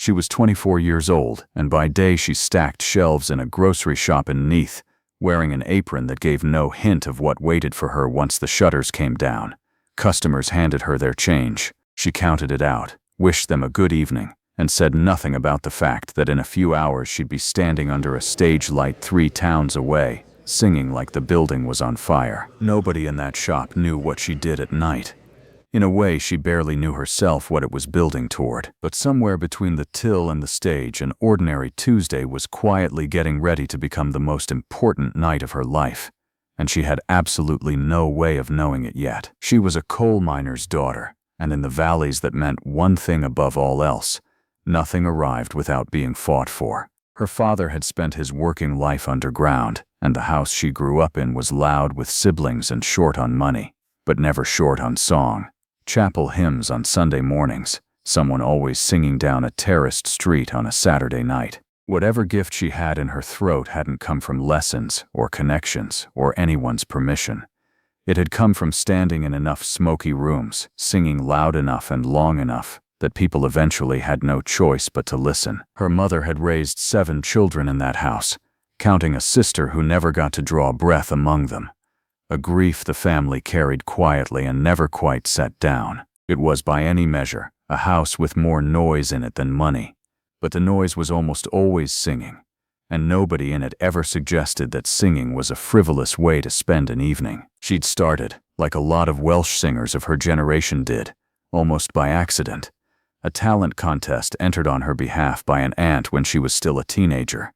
She was 24 years old, and by day she stacked shelves in a grocery shop in Neath, wearing an apron that gave no hint of what waited for her once the shutters came down. Customers handed her their change. She counted it out, wished them a good evening, and said nothing about the fact that in a few hours she'd be standing under a stage light 3 towns away, singing like the building was on fire. Nobody in that shop knew what she did at night. In a way, she barely knew herself what it was building toward. But somewhere between the till and the stage, an ordinary Tuesday was quietly getting ready to become the most important night of her life. And she had absolutely no way of knowing it yet. She was a coal miner's daughter, and in the valleys that meant one thing above all else: nothing arrived without being fought for. Her father had spent his working life underground, and the house she grew up in was loud with siblings and short on money, but never short on song. Chapel hymns on Sunday mornings, someone always singing down a terraced street on a Saturday night. Whatever gift she had in her throat hadn't come from lessons or connections or anyone's permission. It had come from standing in enough smoky rooms, singing loud enough and long enough that people eventually had no choice but to listen. Her mother had raised 7 children in that house, counting a sister who never got to draw breath among them. A grief the family carried quietly and never quite set down. It was, by any measure, a house with more noise in it than money. But the noise was almost always singing, and nobody in it ever suggested that singing was a frivolous way to spend an evening. She'd started, like a lot of Welsh singers of her generation did, almost by accident. A talent contest entered on her behalf by an aunt when she was still a teenager.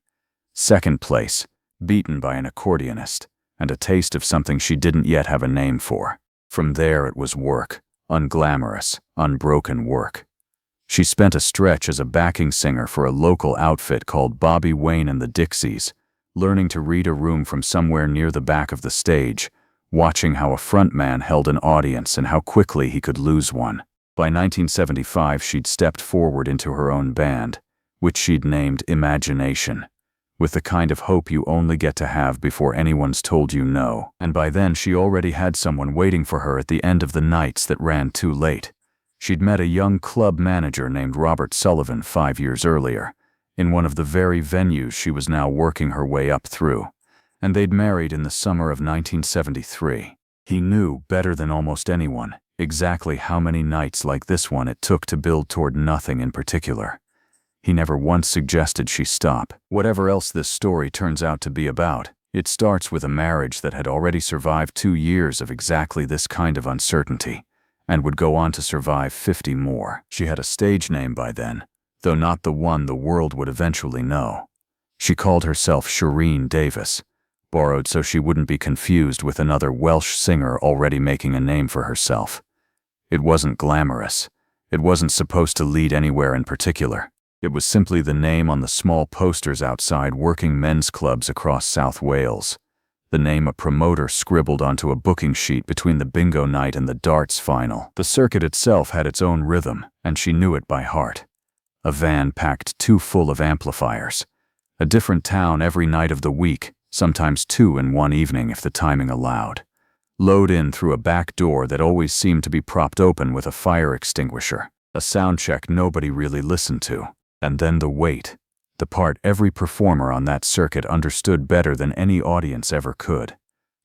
Second place, beaten by an accordionist, and a taste of something she didn't yet have a name for. From there it was work, unglamorous, unbroken work. She spent a stretch as a backing singer for a local outfit called Bobby Wayne and the Dixies, learning to read a room from somewhere near the back of the stage, watching how a frontman held an audience and how quickly he could lose one. By 1975 she'd stepped forward into her own band, which she'd named Imagination, with the kind of hope you only get to have before anyone's told you no. And by then she already had someone waiting for her at the end of the nights that ran too late. She'd met a young club manager named Robert Sullivan 5 years earlier, in one of the very venues she was now working her way up through, and they'd married in the summer of 1973. He knew, better than almost anyone, exactly how many nights like this one it took to build toward nothing in particular. He never once suggested she stop. Whatever else this story turns out to be about, it starts with a marriage that had already survived 2 years of exactly this kind of uncertainty, and would go on to survive 50 more. She had a stage name by then, though not the one the world would eventually know. She called herself Shireen Davis, borrowed so she wouldn't be confused with another Welsh singer already making a name for herself. It wasn't glamorous. It wasn't supposed to lead anywhere in particular. It was simply the name on the small posters outside working men's clubs across South Wales, the name a promoter scribbled onto a booking sheet between the bingo night and the darts final. The circuit itself had its own rhythm, and she knew it by heart. A van packed too full of amplifiers. A different town every night of the week, sometimes 2 in one evening if the timing allowed. Load in through a back door that always seemed to be propped open with a fire extinguisher. A sound check nobody really listened to. And then the wait, the part every performer on that circuit understood better than any audience ever could.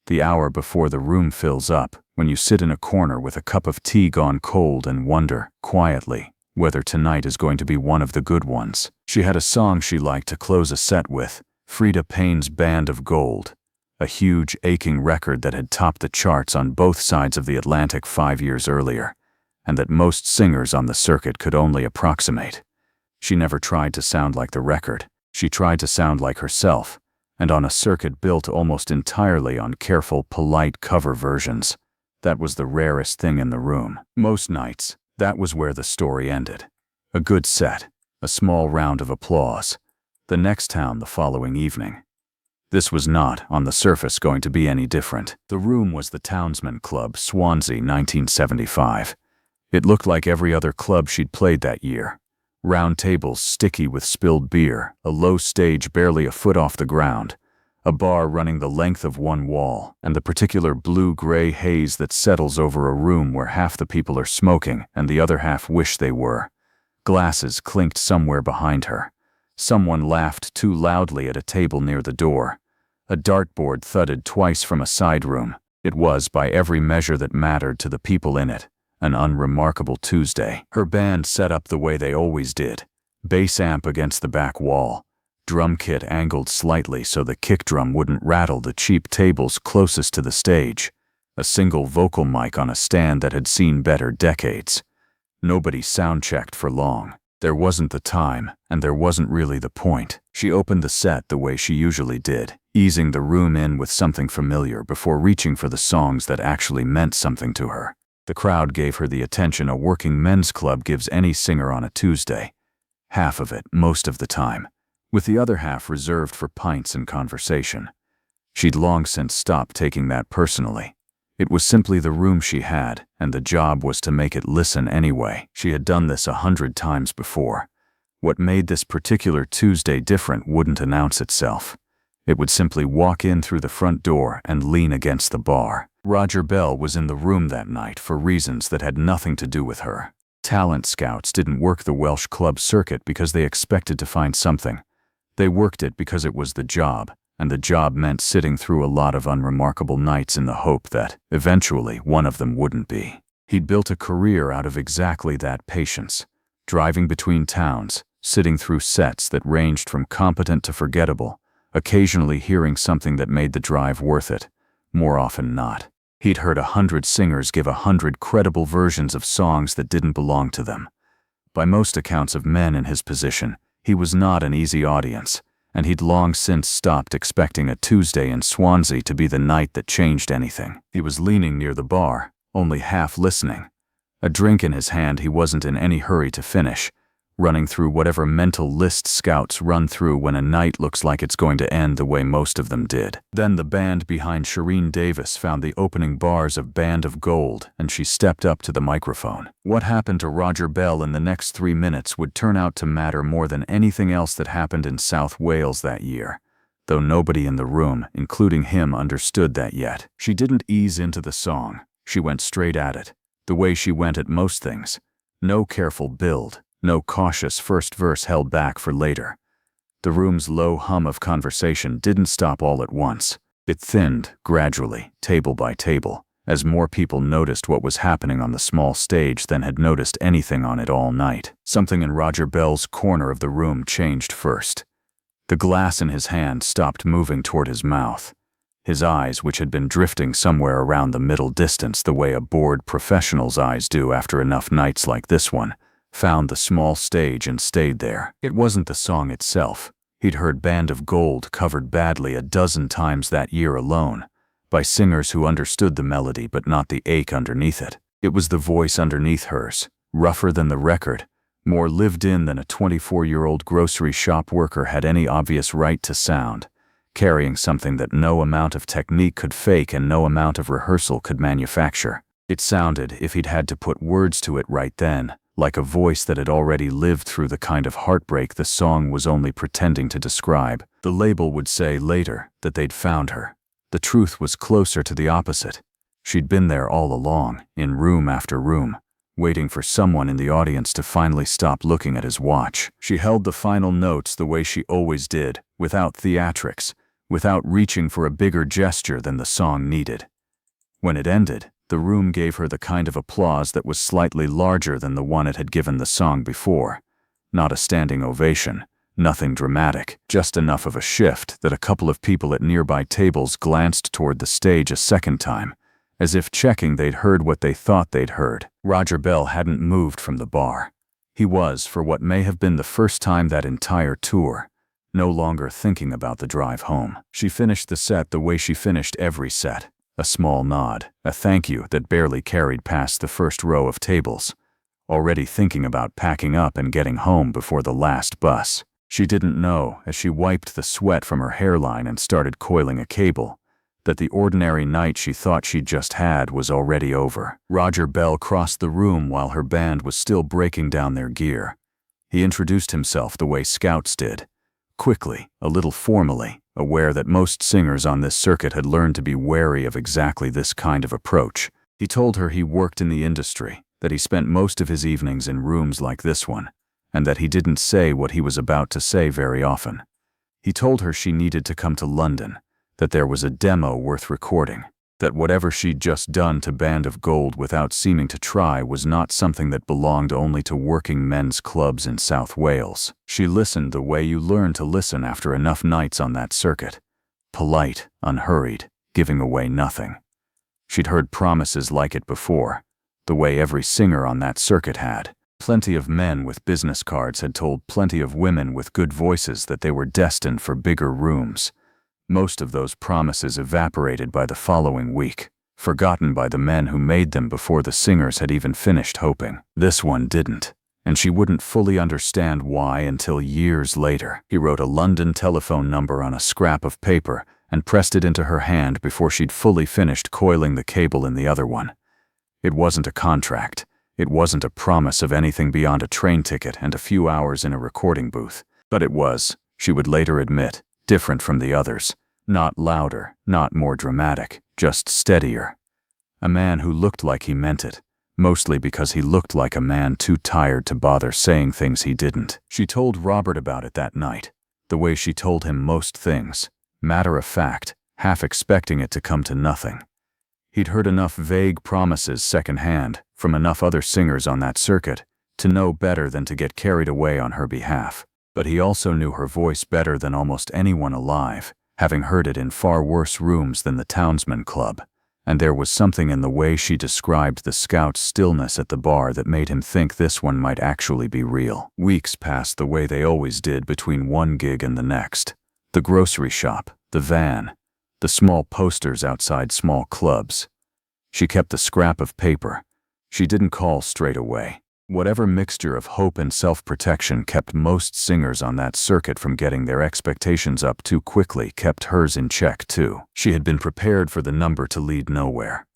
The hour before the room fills up, when you sit in a corner with a cup of tea gone cold and wonder, quietly, whether tonight is going to be one of the good ones. She had a song she liked to close a set with, Freda Payne's Band of Gold, a huge, aching record that had topped the charts on both sides of the Atlantic 5 years earlier, and that most singers on the circuit could only approximate. She never tried to sound like the record. She tried to sound like herself, and on a circuit built almost entirely on careful, polite cover versions, that was the rarest thing in the room. Most nights, that was where the story ended. A good set, a small round of applause, the next town the following evening. This was not, on the surface, going to be any different. The room was the Townsman Club, Swansea, 1975. It looked like every other club she'd played that year. Round tables sticky with spilled beer, a low stage barely a foot off the ground, a bar running the length of one wall, and the particular blue-gray haze that settles over a room where half the people are smoking and the other half wish they were. Glasses clinked somewhere behind her. Someone laughed too loudly at a table near the door. A dartboard thudded twice from a side room. It was, by every measure that mattered to the people in it, an unremarkable Tuesday. Her band set up the way they always did. Bass amp against the back wall. Drum kit angled slightly so the kick drum wouldn't rattle the cheap tables closest to the stage. A single vocal mic on a stand that had seen better decades. Nobody sound-checked for long. There wasn't the time, and there wasn't really the point. She opened the set the way she usually did, easing the room in with something familiar before reaching for the songs that actually meant something to her. The crowd gave her the attention a working men's club gives any singer on a Tuesday. Half of it, most of the time, with the other half reserved for pints and conversation. She'd long since stopped taking that personally. It was simply the room she had, and the job was to make it listen anyway. She had done this 100 times before. What made this particular Tuesday different wouldn't announce itself. It would simply walk in through the front door and lean against the bar. Roger Bell was in the room that night for reasons that had nothing to do with her. Talent scouts didn't work the Welsh club circuit because they expected to find something. They worked it because it was the job. And the job meant sitting through a lot of unremarkable nights in the hope that, eventually, one of them wouldn't be. He'd built a career out of exactly that patience, driving between towns, sitting through sets that ranged from competent to forgettable, occasionally hearing something that made the drive worth it, more often not. He'd heard 100 singers give 100 credible versions of songs that didn't belong to them. By most accounts of men in his position, he was not an easy audience. And he'd long since stopped expecting a Tuesday in Swansea to be the night that changed anything. He was leaning near the bar, only half listening. A drink in his hand he wasn't in any hurry to finish, running through whatever mental list scouts run through when a night looks like it's going to end the way most of them did. Then the band behind Shireen Davis found the opening bars of Band of Gold, and she stepped up to the microphone. What happened to Roger Bell in the next 3 minutes would turn out to matter more than anything else that happened in South Wales that year, though nobody in the room, including him, understood that yet. She didn't ease into the song. She went straight at it, the way she went at most things. No careful build. No cautious first verse held back for later. The room's low hum of conversation didn't stop all at once. It thinned, gradually, table by table, as more people noticed what was happening on the small stage than had noticed anything on it all night. Something in Roger Bell's corner of the room changed first. The glass in his hand stopped moving toward his mouth. His eyes, which had been drifting somewhere around the middle distance the way a bored professional's eyes do after enough nights like this one, found the small stage and stayed there. It wasn't the song itself. He'd heard Band of Gold covered badly a dozen times that year alone, by singers who understood the melody but not the ache underneath it. It was the voice underneath hers, rougher than the record, more lived in than a 24-year-old grocery shop worker had any obvious right to sound, carrying something that no amount of technique could fake and no amount of rehearsal could manufacture. It sounded, if he'd had to put words to it right then, like a voice that had already lived through the kind of heartbreak the song was only pretending to describe. The label would say later that they'd found her. The truth was closer to the opposite. She'd been there all along, in room after room, waiting for someone in the audience to finally stop looking at his watch. She held the final notes the way she always did, without theatrics, without reaching for a bigger gesture than the song needed. When it ended, the room gave her the kind of applause that was slightly larger than the one it had given the song before. Not a standing ovation, nothing dramatic, just enough of a shift that a couple of people at nearby tables glanced toward the stage a second time, as if checking they'd heard what they thought they'd heard. Roger Bell hadn't moved from the bar. He was, for what may have been the first time that entire tour, no longer thinking about the drive home. She finished the set the way she finished every set. A small nod, a thank you that barely carried past the first row of tables, already thinking about packing up and getting home before the last bus. She didn't know, as she wiped the sweat from her hairline and started coiling a cable, that the ordinary night she thought she'd just had was already over. Roger Bell crossed the room while her band was still breaking down their gear. He introduced himself the way scouts did, quickly, a little formally, aware that most singers on this circuit had learned to be wary of exactly this kind of approach. He told her he worked in the industry, that he spent most of his evenings in rooms like this one, and that he didn't say what he was about to say very often. He told her she needed to come to London, that there was a demo worth recording, that whatever she'd just done to Band of Gold without seeming to try was not something that belonged only to working men's clubs in South Wales. She listened the way you learn to listen after enough nights on that circuit. Polite, unhurried, giving away nothing. She'd heard promises like it before, the way every singer on that circuit had. Plenty of men with business cards had told plenty of women with good voices that they were destined for bigger rooms. Most of those promises evaporated by the following week, forgotten by the men who made them before the singers had even finished hoping. This one didn't, and she wouldn't fully understand why until years later. He wrote a London telephone number on a scrap of paper and pressed it into her hand before she'd fully finished coiling the cable in the other one. It wasn't a contract. It wasn't a promise of anything beyond a train ticket and a few hours in a recording booth. But it was, she would later admit, different from the others. Not louder, not more dramatic, just steadier. A man who looked like he meant it, mostly because he looked like a man too tired to bother saying things he didn't. She told Robert about it that night, the way she told him most things, matter of fact, half expecting it to come to nothing. He'd heard enough vague promises secondhand from enough other singers on that circuit to know better than to get carried away on her behalf. But he also knew her voice better than almost anyone alive, having heard it in far worse rooms than the Townsman Club, and there was something in the way she described the scout's stillness at the bar that made him think this one might actually be real. Weeks passed the way they always did between one gig and the next. The grocery shop, the van, the small posters outside small clubs. She kept the scrap of paper. She didn't call straight away. Whatever mixture of hope and self-protection kept most singers on that circuit from getting their expectations up too quickly kept hers in check too. She had been prepared for the number to lead nowhere.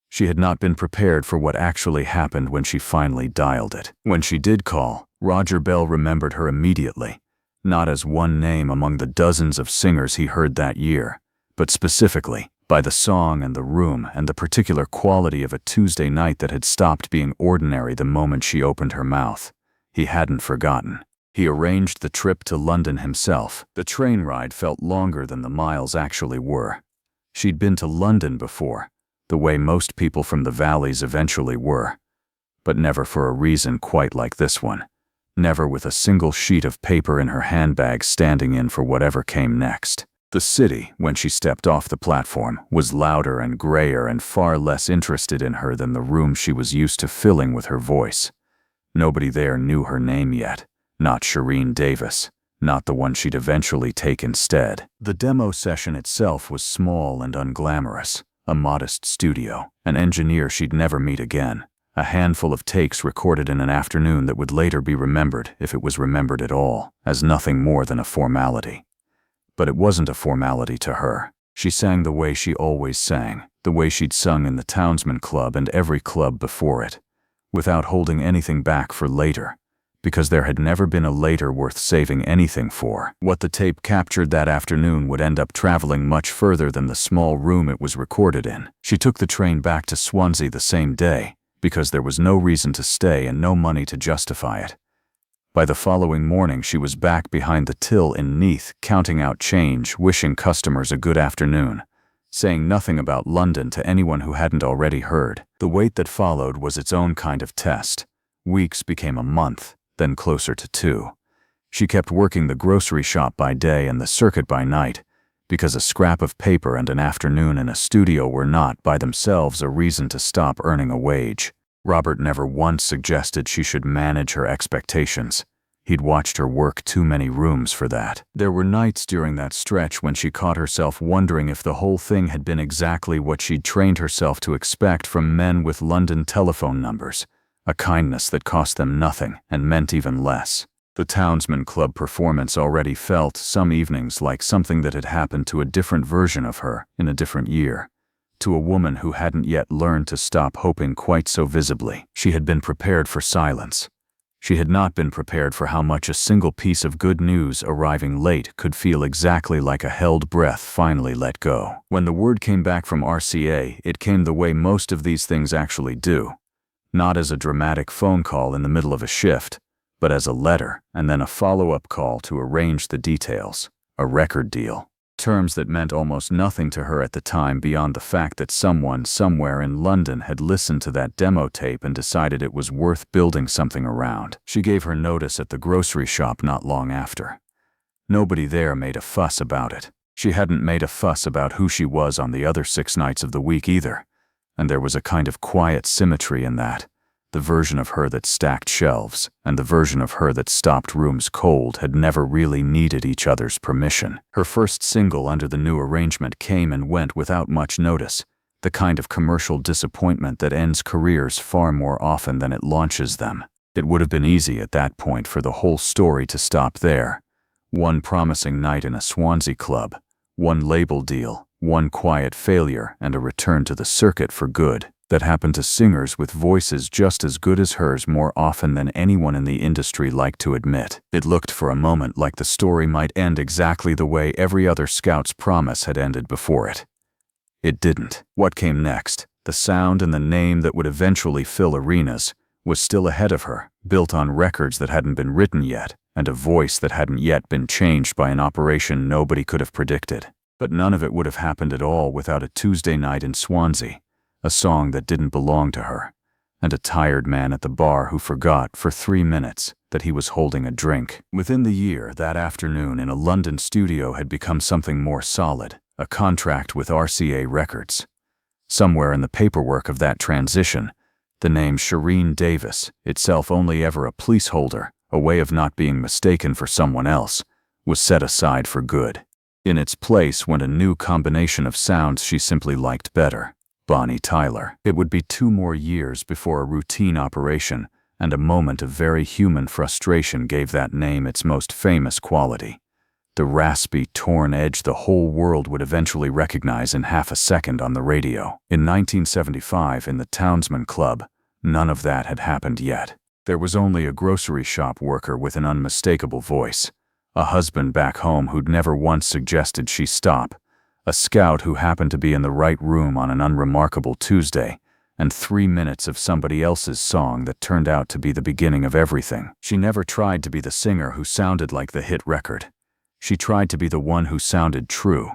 She had not been prepared for what actually happened when she finally dialed it. When she did call, Roger Bell remembered her immediately, not as one name among the dozens of singers he heard that year, but specifically by the song and the room and the particular quality of a Tuesday night that had stopped being ordinary the moment she opened her mouth. He hadn't forgotten. He arranged the trip to London himself. The train ride felt longer than the miles actually were. She'd been to London before, the way most people from the valleys eventually were, but never for a reason quite like this one. Never with a single sheet of paper in her handbag standing in for whatever came next. The city, when she stepped off the platform, was louder and grayer and far less interested in her than the room she was used to filling with her voice. Nobody there knew her name yet. Not Shireen Davis. Not the one she'd eventually take instead. The demo session itself was small and unglamorous. A modest studio. An engineer she'd never meet again. A handful of takes recorded in an afternoon that would later be remembered, if it was remembered at all, as nothing more than a formality. But it wasn't a formality to her. She sang the way she always sang, the way she'd sung in the Townsman Club and every club before it, without holding anything back for later, because there had never been a later worth saving anything for. What the tape captured that afternoon would end up traveling much further than the small room it was recorded in. She took the train back to Swansea the same day, because there was no reason to stay and no money to justify it. By the following morning she was back behind the till in Neath, counting out change, wishing customers a good afternoon, saying nothing about London to anyone who hadn't already heard. The wait that followed was its own kind of test. Weeks became a month, then closer to 2. She kept working the grocery shop by day and the circuit by night, because a scrap of paper and an afternoon in a studio were not, by themselves, a reason to stop earning a wage. Robert never once suggested she should manage her expectations. He'd watched her work too many rooms for that. There were nights during that stretch when she caught herself wondering if the whole thing had been exactly what she'd trained herself to expect from men with London telephone numbers, a kindness that cost them nothing and meant even less. The Townsman Club performance already felt, some evenings, like something that had happened to a different version of her in a different year. To a woman who hadn't yet learned to stop hoping quite so visibly. She had been prepared for silence. She had not been prepared for how much a single piece of good news arriving late could feel exactly like a held breath finally let go. When the word came back from RCA, it came the way most of these things actually do. Not as a dramatic phone call in the middle of a shift, but as a letter and then a follow-up call to arrange the details. A record deal. Terms that meant almost nothing to her at the time beyond the fact that someone somewhere in London had listened to that demo tape and decided it was worth building something around. She gave her notice at the grocery shop not long after. Nobody there made a fuss about it. She hadn't made a fuss about who she was on the other 6 nights of the week either, and there was a kind of quiet symmetry in that. The version of her that stacked shelves and the version of her that stopped rooms cold had never really needed each other's permission. Her first single under the new arrangement came and went without much notice, the kind of commercial disappointment that ends careers far more often than it launches them. It would have been easy at that point for the whole story to stop there. One promising night in a Swansea club, one label deal, one quiet failure, and a return to the circuit for good. That happened to singers with voices just as good as hers more often than anyone in the industry liked to admit. It looked for a moment like the story might end exactly the way every other scout's promise had ended before it. It didn't. What came next, the sound and the name that would eventually fill arenas, was still ahead of her, built on records that hadn't been written yet, and a voice that hadn't yet been changed by an operation nobody could have predicted. But none of it would have happened at all without a Tuesday night in Swansea. A song that didn't belong to her, and a tired man at the bar who forgot for 3 minutes that he was holding a drink. Within the year, that afternoon in a London studio had become something more solid, a contract with RCA Records. Somewhere in the paperwork of that transition, the name Shireen Davis, itself only ever a placeholder, a way of not being mistaken for someone else, was set aside for good. In its place went a new combination of sounds she simply liked better. Bonnie Tyler. It would be 2 more years before a routine operation and a moment of very human frustration gave that name its most famous quality. The raspy, torn edge the whole world would eventually recognize in half a second on the radio. In 1975, in the Townsman Club, none of that had happened yet. There was only a grocery shop worker with an unmistakable voice, a husband back home who'd never once suggested she stop, a scout who happened to be in the right room on an unremarkable Tuesday, and 3 minutes of somebody else's song that turned out to be the beginning of everything. She never tried to be the singer who sounded like the hit record. She tried to be the one who sounded true,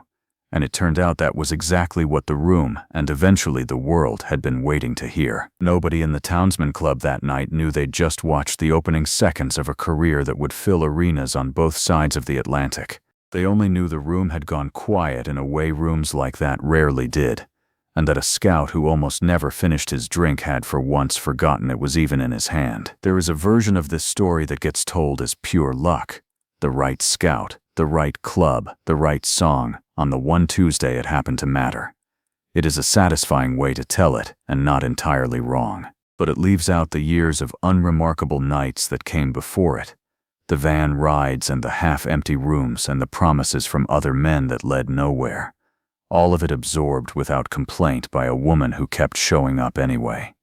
and it turned out that was exactly what the room, and eventually the world, had been waiting to hear. Nobody in the Townsman Club that night knew they'd just watched the opening seconds of a career that would fill arenas on both sides of the Atlantic. They only knew the room had gone quiet in a way rooms like that rarely did, and that a scout who almost never finished his drink had for once forgotten it was even in his hand. There is a version of this story that gets told as pure luck. The right scout, the right club, the right song, on the one Tuesday it happened to matter. It is a satisfying way to tell it, and not entirely wrong. But it leaves out the years of unremarkable nights that came before it. The van rides and the half-empty rooms and the promises from other men that led nowhere. All of it absorbed without complaint by a woman who kept showing up anyway.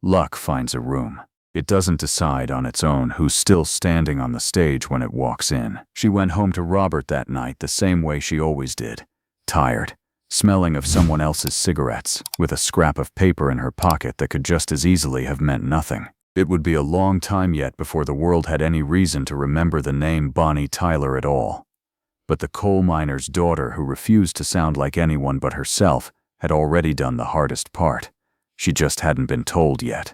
Luck finds a room. It doesn't decide on its own who's still standing on the stage when it walks in. She went home to Robert that night the same way she always did. Tired, smelling of someone else's cigarettes, with a scrap of paper in her pocket that could just as easily have meant nothing. It would be a long time yet before the world had any reason to remember the name Bonnie Tyler at all. But the coal miner's daughter who refused to sound like anyone but herself had already done the hardest part. She just hadn't been told yet.